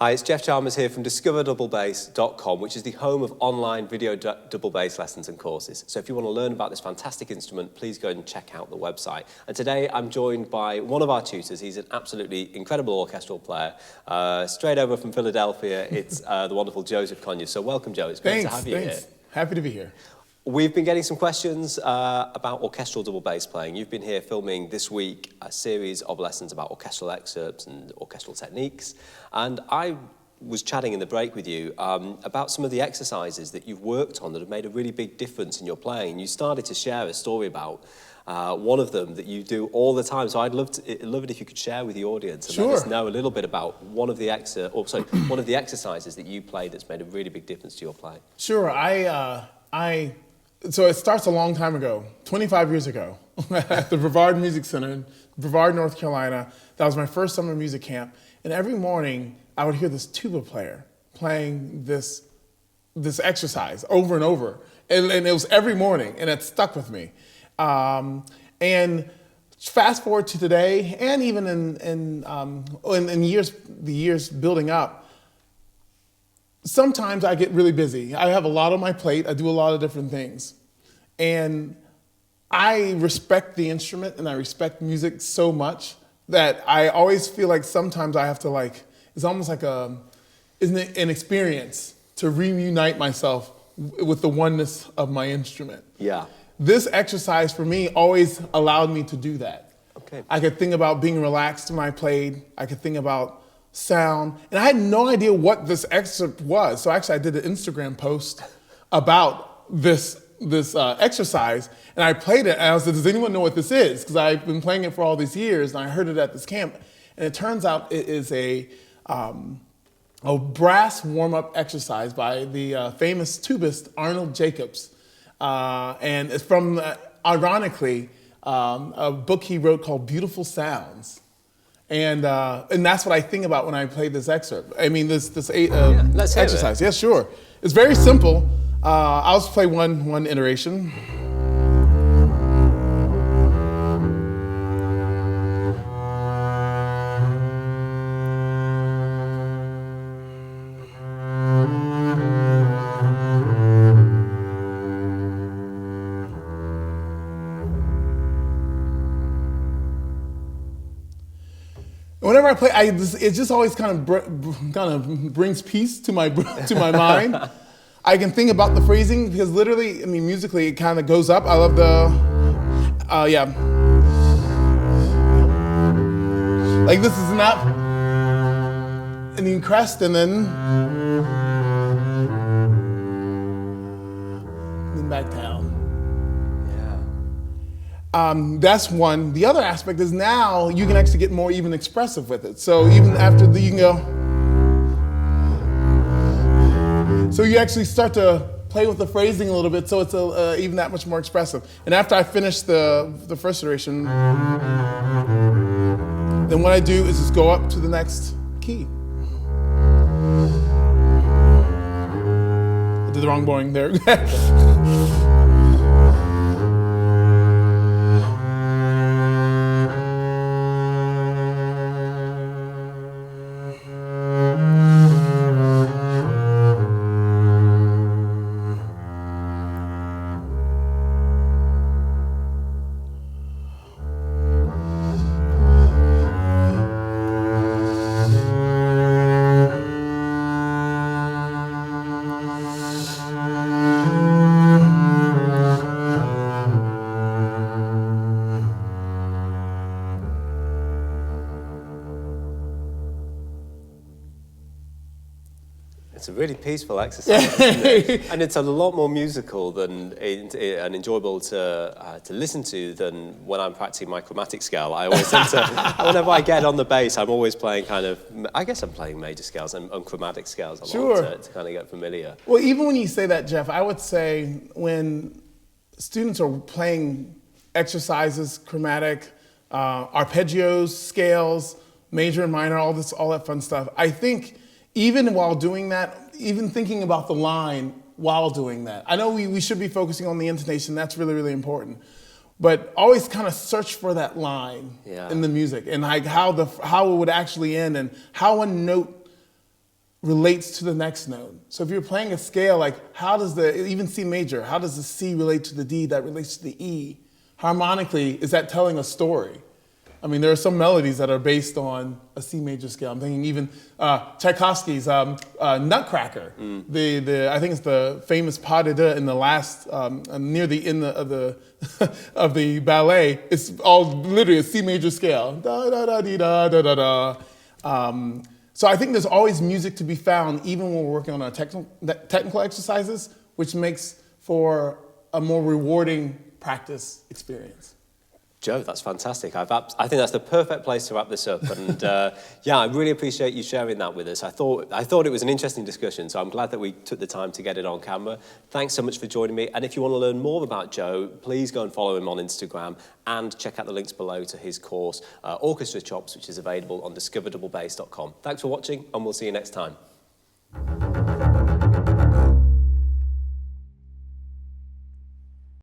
Hi, it's Jeff Chalmers here from discoverdouble.bass.com, which is the home of online video double bass lessons and courses. So if you want to learn about this fantastic instrument, please go and check out the website. And today I'm joined by one of our tutors. He's an absolutely incredible orchestral player. Straight over from Philadelphia, it's the wonderful Joseph Conyers. So welcome, Joe. It's great to have you here. Happy to be here. We've been getting some questions about orchestral double bass playing. You've been here filming this week a series of lessons about orchestral excerpts and orchestral techniques. And I was chatting in the break with you about some of the exercises that you've worked on that have made a really big difference in your playing. You started to share a story about one of them that you do all the time. So I'd love it if you could share with the audience and let us know a little bit about one of the exercises that you play that's made a really big difference to your playing. Sure. So it starts a long time ago, 25 years ago, at the Brevard Music Center in Brevard, North Carolina. That was my first summer music camp. And every morning, I would hear this tuba player playing this exercise over and over. And it was every morning, and it stuck with me. And fast forward to today, and even in the years building up, sometimes I get really busy. I have a lot on my plate. I do a lot of different things. And I respect the instrument and I respect music so much that I always feel like sometimes I have to it's almost like an experience to reunite myself with the oneness of my instrument. Yeah. This exercise for me always allowed me to do that. Okay. I could think about being relaxed when I played. I could think about sound, and I had no idea what this excerpt was. So actually I did an Instagram post about this exercise, and I played it, and I said, does anyone know what this is? Because I've been playing it for all these years, and I heard it at this camp, and it turns out it is a brass warm-up exercise by the famous tubist Arnold Jacobs, and it's from, ironically, a book he wrote called Beautiful Sounds. And that's what I think about when I play this excerpt. I mean, this exercise. Yeah, sure. It's very simple. I'll just play one iteration. Whenever I play, it just always kind of brings peace to my mind. I can think about the phrasing because literally, I mean, musically, it kind of goes up. I love like this is not an E crest and then back down. That's one. The other aspect is now you can actually get more even expressive with it. So even after you can go. So you actually start to play with the phrasing a little bit, so it's even that much more expressive. And after I finish the first iteration, then what I do is just go up to the next key. I did the wrong bowing there. It's a really peaceful exercise, isn't it? And it's a lot more musical and enjoyable to listen to than when I'm practicing my chromatic scale. I always tend to, whenever I get on the bass, I'm always playing I guess I'm playing major scales and chromatic scales a lot to kind of get familiar. Well, even when you say that, Jeff, I would say when students are playing exercises, chromatic, arpeggios, scales, major and minor, all that fun stuff, I think even while doing that, even thinking about the line while doing that. I know we should be focusing on the intonation, that's really, really important. But always kind of search for that line in the music and like how it would actually end and how a note relates to the next note. So if you're playing a scale, like how does even C major, how does the C relate to the D that relates to the E? Harmonically, is that telling a story? I mean, there are some melodies that are based on a C major scale. I'm thinking even Tchaikovsky's Nutcracker. I think it's the famous pas de deux in the last, near the end of the of the ballet. It's all literally a C major scale. Da da da dee da da da da. So I think there's always music to be found, even when we're working on our technical exercises, which makes for a more rewarding practice experience. Joe, that's fantastic. I think that's the perfect place to wrap this up. And yeah, I really appreciate you sharing that with us. I thought it was an interesting discussion, so I'm glad that we took the time to get it on camera. Thanks so much for joining me. And if you want to learn more about Joe, please go and follow him on Instagram and check out the links below to his course, Orchestra Chops, which is available on discoverdoublebass.com. Thanks for watching, and we'll see you next time.